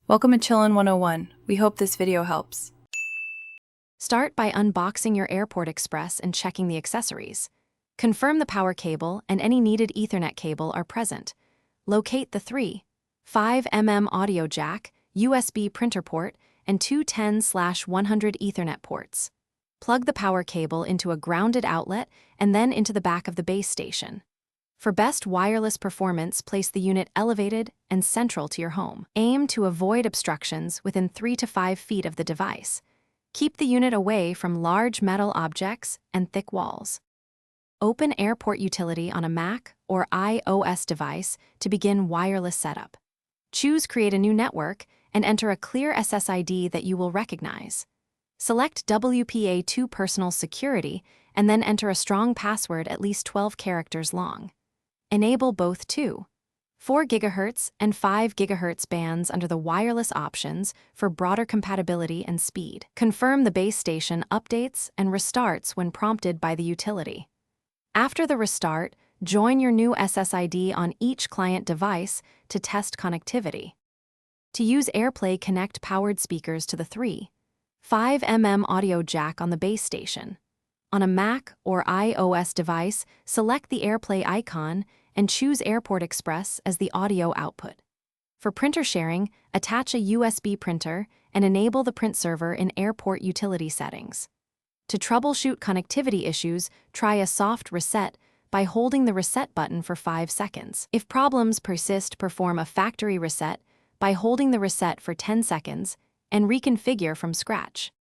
Welcome to Chillin' 101. We hope this video helps. Start by unboxing your Airport Express and checking the accessories. Confirm the power cable and any needed Ethernet cable are present. Locate the 3.5mm audio jack, USB printer port, and two 10/100 Ethernet ports. Plug the power cable into a grounded outlet and then into the back of the base station. For best wireless performance, place the unit elevated and central to your home. Aim to avoid obstructions within 3 to 5 feet of the device. Keep the unit away from large metal objects and thick walls. Open Airport Utility on a Mac or iOS device to begin wireless setup. Choose Create a New Network and enter a clear SSID that you will recognize. Select WPA2 Personal Security and then enter a strong password at least 12 characters long. Enable both 2.4 GHz and 5 GHz bands under the wireless options for broader compatibility and speed. Confirm the base station updates and restarts when prompted by the utility. After the restart, join your new SSID on each client device to test connectivity. To use AirPlay, connect powered speakers to the 3.5mm audio jack on the base station. On a Mac or iOS device, select the AirPlay icon and choose Airport Express as the audio output. For printer sharing, attach a USB printer and enable the print server in Airport Utility settings. To troubleshoot connectivity issues, try a soft reset by holding the reset button for 5 seconds. If problems persist, perform a factory reset by holding the reset for 10 seconds and reconfigure from scratch.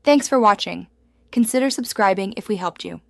Thanks for watching. Consider subscribing if we helped you.